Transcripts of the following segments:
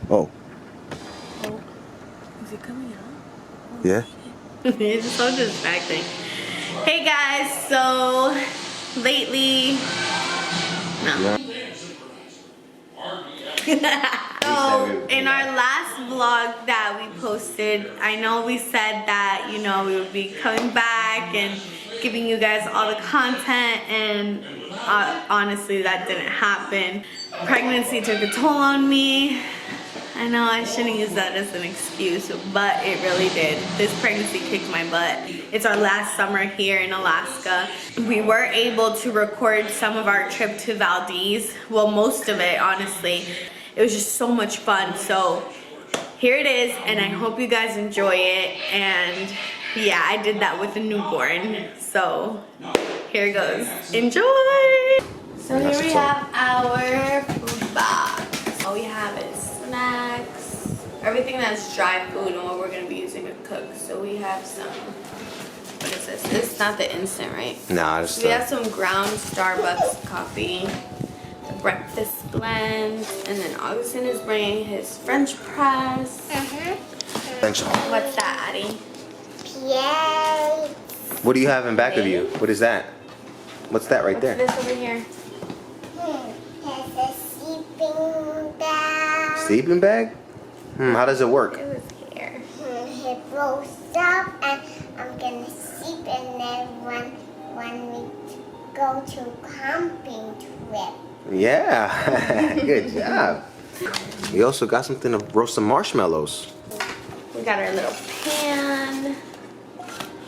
Oh. Oh. Is it coming out? Oh, Yeah. It's so distracting. Hey guys, so lately, no. So in our last vlog that we posted, I know we said that, you know, we would be coming back and giving you guys all the content, and honestly that didn't happen. Pregnancy took a toll on me. I know I shouldn't use that as an excuse, but it really did. This pregnancy kicked my butt. It's our last summer here in Alaska. We were able to record some of our trip to Valdez. Well, most of it, honestly. It was just so much fun. So here it is, and I hope you guys enjoy it. And yeah, I did that with a newborn. So here it goes. Enjoy! So here we have our food box. All we have is snacks, everything that's dry food and what we're going to be using to cook. So we have some, what is this? This is not the instant, right? Nah, it's so we have some ground Starbucks coffee, the breakfast blend, and then Agustin is bringing his French press. French. What's that, Addie? Yay. What do you have in back of you? What is that? What's that right there? What's this over here? There's a sleeping bag. Sleeping bag? How does it work? It was here. It rolls up and I'm gonna sleep, and then when we go to camping trip. Yeah, good job. We also got something to roast some marshmallows. We got our little pan.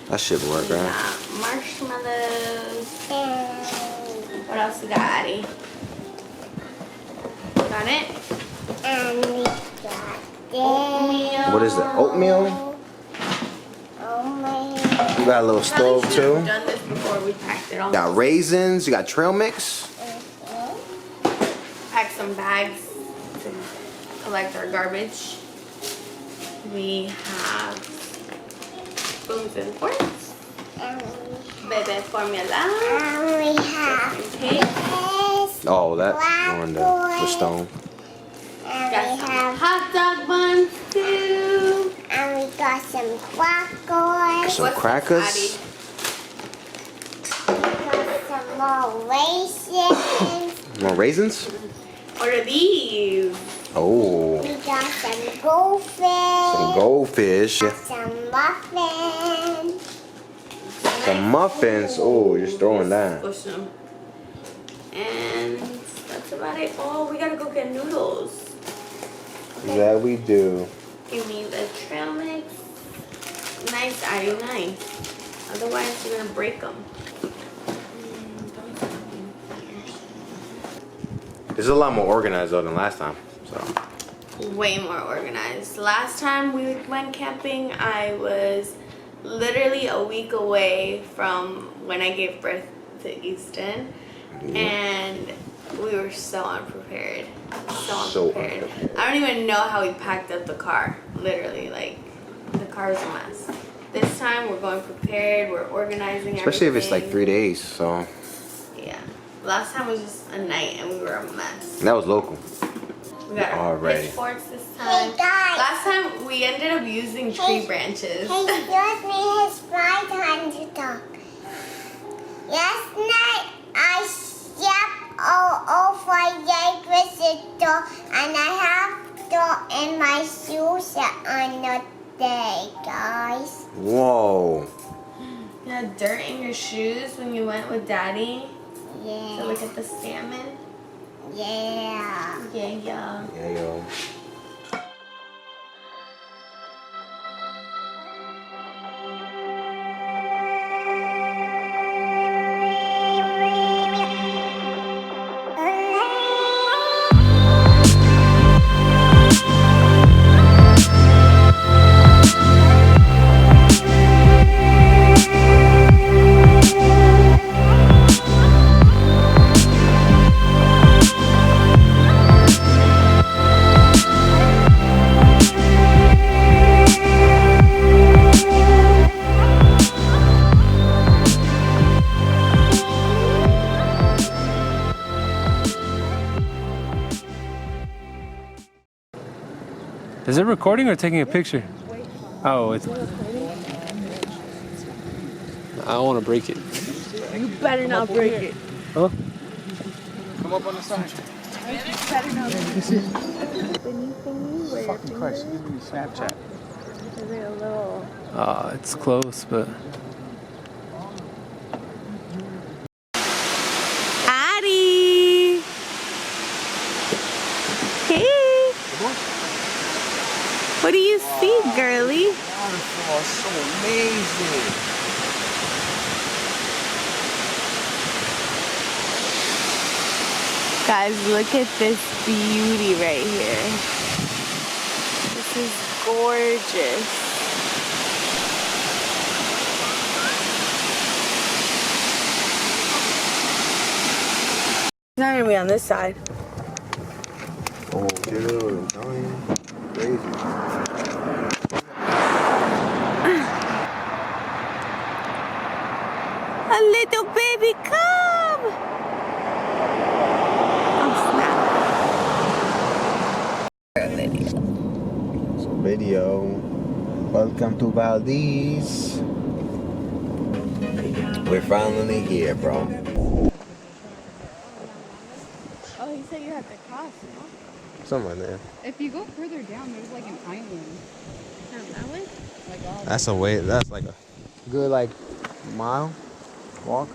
That should work, We right? got marshmallows. And, What else we got, Addie? Got it? and we got Oatmeal. What is it? Oatmeal? Oatmeal. You got a little stove Probably should have too. done this before we packed it all. Got raisins. You got trail mix. Pack some bags to collect our garbage. We have spoons and forks. And Baby formula. we have Okay. this. Oh, that on the stone. And Got we some have, hot dog buns too. and we got some crackers. Some What's crackers. this, We got some more raisins. More raisins. Addie? What are these? We Oh, got some goldfish. some goldfish. Some muffins. Some muffins. Oh, you're throwing that. Squish them. And that's about it. Oh, we gotta go get noodles. That we do. Give me the trail mix. Nice, Addie, nice. Otherwise, you're gonna break them. This is a lot more organized though than last time. So Way more organized. Last time we went camping, I was literally a week away from when I gave birth to Easton, and we were so unprepared. So unprepared. I don't even know how we packed up the car. Literally, like, the car was a mess. This time we're going prepared. We're organizing especially if everything. it's like 3 days. So Yeah. Last time was just a night and we were a mess. that was local. We got our Alrighty. pitchforks this time. Hey guys. Last time we ended up using tree branches. Hey, excuse me, it's my time to talk. Last night I slept all over the door, and I have dirt in my shoes on the day, guys. Whoa. You had dirt in your shoes when you went with Daddy to Yeah. look at the salmon. Yeah. Yeah. Yeah, yo. Is it recording or taking a picture? Oh, it's. I don't want to break it. You better not break it. Huh? Come up on the side. Better not break it. Fucking Christ, you need Snapchat. Is it a little... It's close, but. Addie! Hey! What do you see, girly? Waterfall, so amazing. Guys, look at this beauty right here. This is gorgeous. It's not gonna be on this side. Oh, dude, I'm telling you. Crazy. A little baby cub! Oh, snap. Video. Welcome to Valdez. We're finally here, bro. Oh, he said you had to cross, no? Somewhere there. If you go further down, there's like an island. That way? Like all That's a way. That's like a good like mile walk.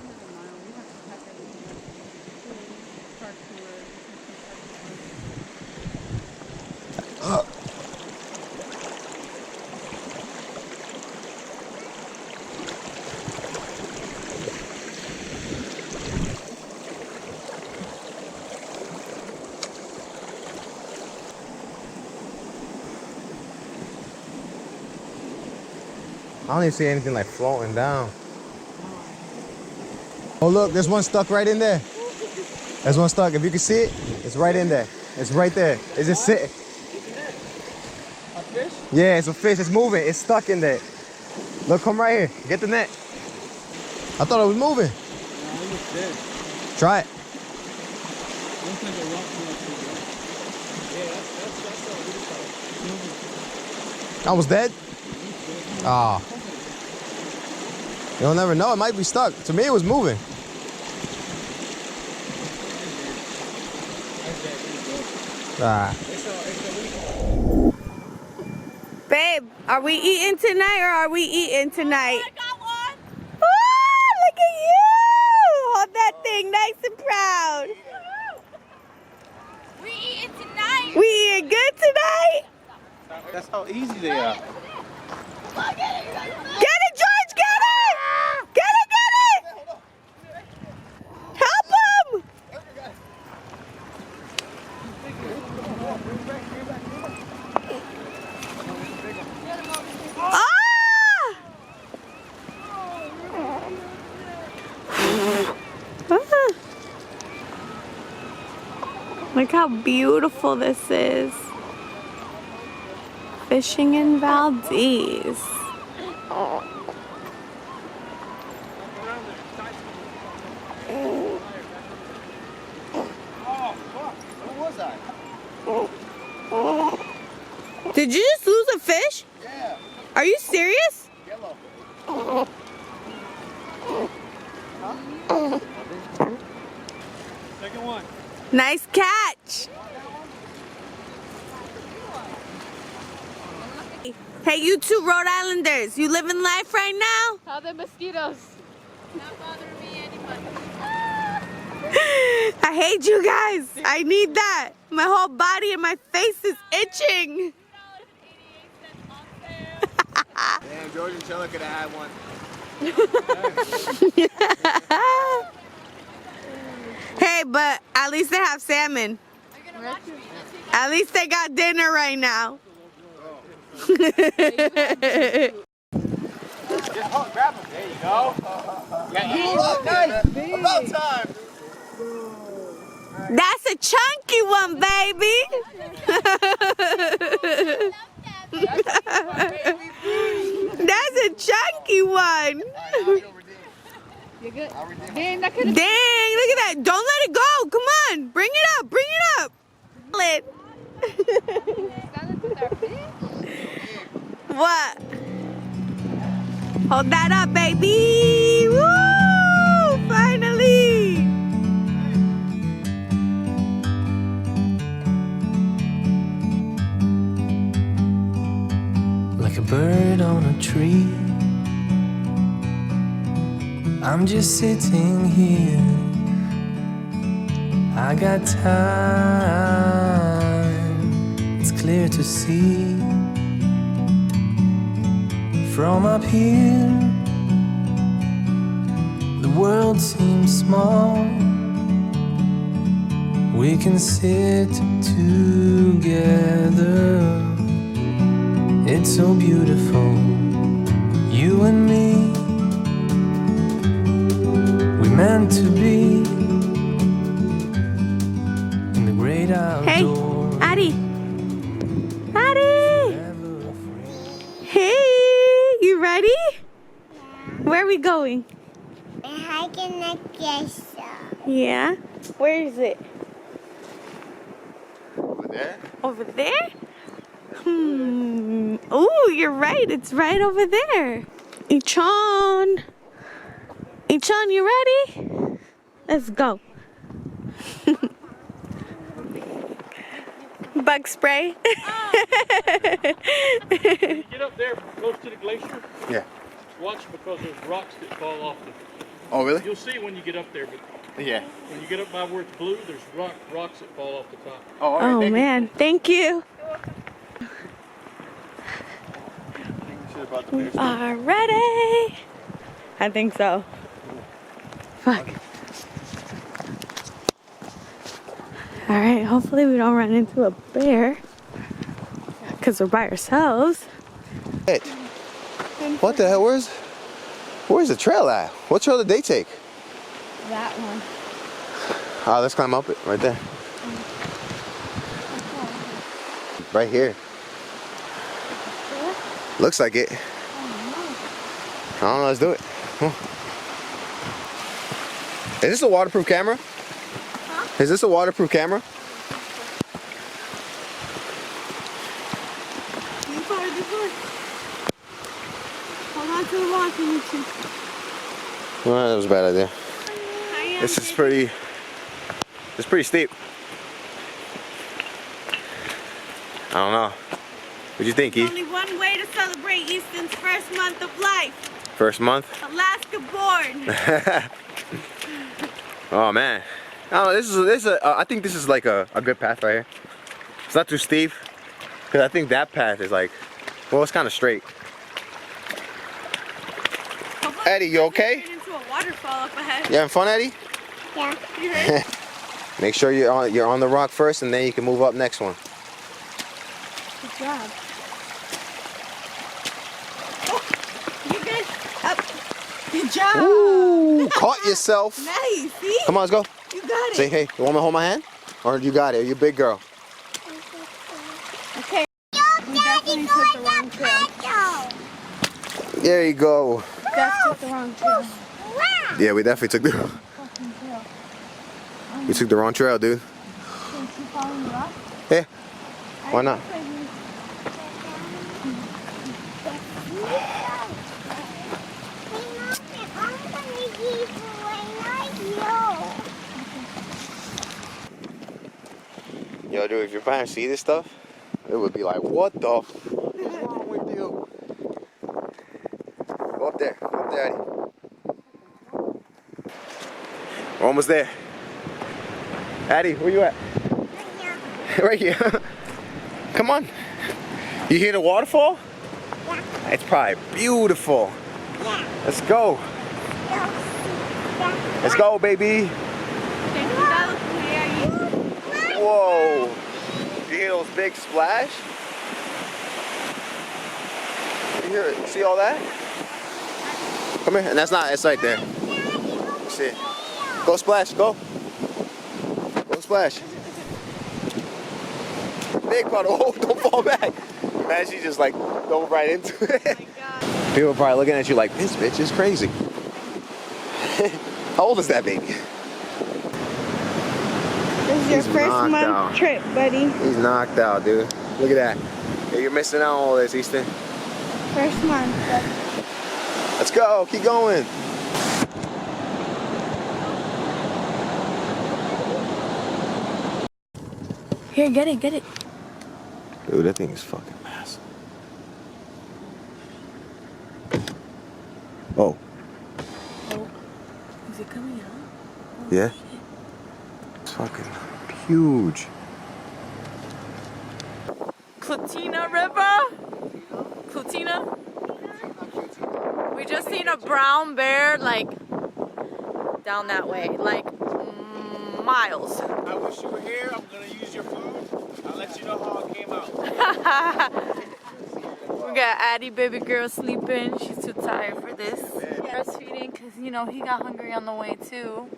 I don't even see anything like floating down. Oh look, there's one stuck right in there. There's one stuck. If you can see it, it's right in there. It's right there. It's just sitting. A fish? Yeah, it's a fish. It's moving. It's stuck in there. Look, come right here. Get the net. I thought it was moving. No, it looks dead. Try it. Looks like a rock. Yeah, that's I was dead. Ah. You'll never know. It might be stuck. To me, it was moving. Ah. Babe, are we eating tonight or are we eating tonight? I got one. Oh, look at you! Hold that thing nice and proud. We eating tonight. We eating good tonight? That's how easy they are. Get it, George! Get it! Get it! Get it! Help him! Ah! Look how beautiful this is. Fishing in Valdez. Did you just lose a fish? Yeah. Are you serious? Yellow. Second one. Nice catch. Hey, you two Rhode Islanders, you living life right now? How the mosquitoes? Not bothering me anybody. I hate you guys. I need that. My whole body and my face is itching. Damn, George and Chella could have had one. Hey, but at least they have salmon. At least they got dinner right now. Just grab him. There you go. Nice. About time. That's a chunky one, baby. That's a chunky one. You good? Dang, that could have. Dang, look at that. Don't let it go. Come on. Bring it up. Bring it up. Stand into their feet. What? Hold that up, baby! Woo! Finally! Like a bird on a tree, I'm just sitting here. I got time, it's clear to see. From up here, the world seems small. We can sit together. It's so beautiful, you and me. We meant to be in the great outdoors. Hey, Addie. Addie! Hey, you ready? Yeah. Where are we going? We're hiking the glacier. Yeah. Where is it? Over there? Over there? Oh, you're right. It's right over there. Ichon. Ichon, you ready? Let's go. Bug spray. Get up there close to the glacier. Yeah. Watch because there's rocks that fall off the. Oh, really? You'll see when you get up there, but Yeah. when you get up by where it's blue, there's rocks that fall off the top. Oh, all right, Oh thank you. man, thank you. Should've brought the beer. Are ready? I think so. Fuck. All right, hopefully we don't run into a bear because we're by ourselves. Hey, what the hell? Where's the trail at? What trail did they take? That one. Oh, let's climb up it right there. Right here. Looks like it. I don't know. Let's do it. Come on. Is this a waterproof camera? Huh? Is this a waterproof camera? You part of the door. Hold on to the wall if you need to. Well, that was a bad idea. This is pretty. It's pretty steep. I don't know. What do you think, There's E? only one way to celebrate Easton's first month of life. First month? Alaska born. Oh man. I don't know, this is I think this is like a good path right here. It's not too steep. Because I think that path is like, well, it's kind of straight. Eddie, you okay? Into a waterfall up ahead. You having fun, Eddie? Yeah. You ready? Make sure you're on the rock first, and then you can move up next one. Good job. Oh, you good? Up. Good job. Ooh, caught yourself. Nice. See? Come on, let's go. You got it. Say hey. You want me to hold my hand? Or you got it? You're a big girl. Okay. Daddy, go in the pedal. There you go. Jeff took the wrong trail. Wow. Yeah, we definitely took the. We took the wrong trail, dude. Yeah. Why not? Yo, dude, if your parents see this stuff, it would be like, what the f is wrong with you? Go up there, Eddie. We're almost there. Addie, where you at? Right here. Come on. You hear the waterfall? Yeah. It's probably beautiful. Yeah. Let's go. Yeah. Let's go, baby. Whoa. You hear those big splash? You hear it? See all that? Come here. And that's not, it's right there. See it? Go splash, go. Go splash. Big puddle. Oh, don't fall back. Man, she just like dove right into it. Oh my God. People are probably looking at you like, this bitch is crazy. How old is that baby? This is your first month trip, buddy. He's knocked out, dude. Look at that. Yeah, you're missing out on all this, Easton. First month. Let's go. Keep going. Here, get it, get it. Dude, that thing is fucking massive. Oh. Oh, is it coming out? Yeah. It's fucking huge. Clutina River. Clutina. We just seen a brown bear like down that way, like miles. I wish you were here. I'm gonna use your food. I'll let you know how it came out. We got Addie, baby girl, sleeping. She's too tired for this. Breastfeeding, because you know he got hungry on the way too.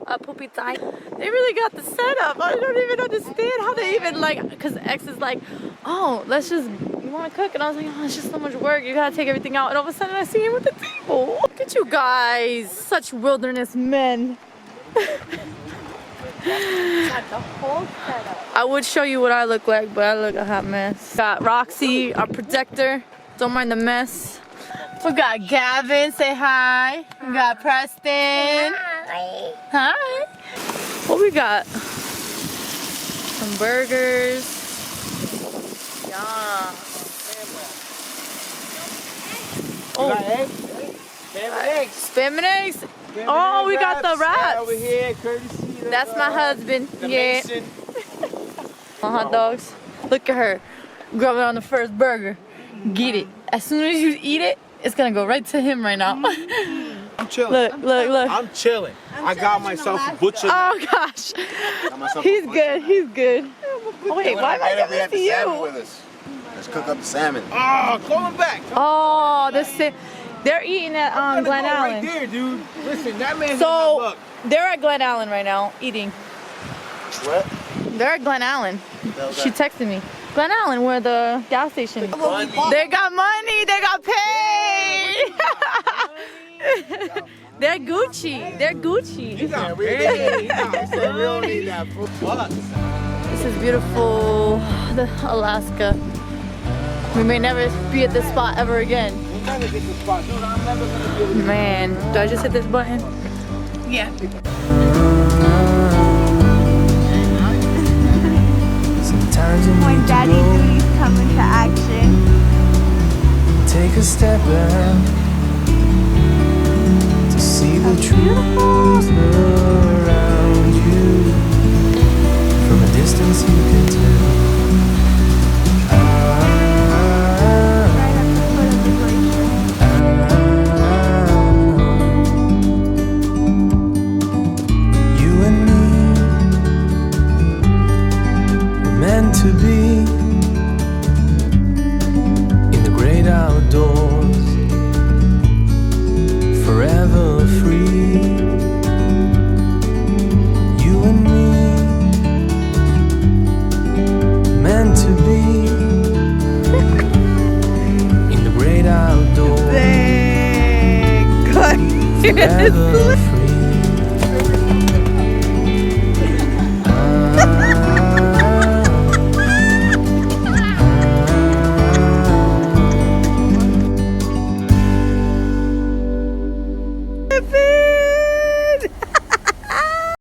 A poopy time. They really got the setup. I don't even understand how they even like, because X is like, oh, let's just, you want to cook? And I was like, oh, it's just so much work. You got to take everything out. And all of a sudden I see him with the table. Look at you guys. Such wilderness men. I would show you what I look like, but I look a hot mess. Got Roxy, our protector. Don't mind the mess. We got Gavin, say hi. We got Preston. Hi. What we got? Some burgers. Yum. Oh. Spam and eggs. Oh, we got the wraps. Over here, courtesy. That's my husband. Yeah. Hot dogs. Look at her. Grubbing on the first burger. Get it. As soon as you eat it, it's gonna go right to him right now. I'm chilling. Look. I'm chilling. I got myself a butcher. Oh gosh. He's good. He's good. Oh, wait, why am I giving this to you? With us. Let's cook up the salmon. Oh, call him back. Oh, they're eating at Glen Allen. Right there, dude. Listen, that man's So they're at Glen Allen right now eating. What? They're at Glen Allen. She texted me. Glen Allen, where the gas station is. They got money. They got paid. They're Gucci. They're Gucci. This is beautiful, Alaska. We may never be at this spot ever again. Man, do I just hit this button? Yeah. Sometimes you When need Daddy to go, Duty's coming to action. take a step back to see the truth around you. From a distance you can tell. Right at the foot of the glacier. You and me were meant to be.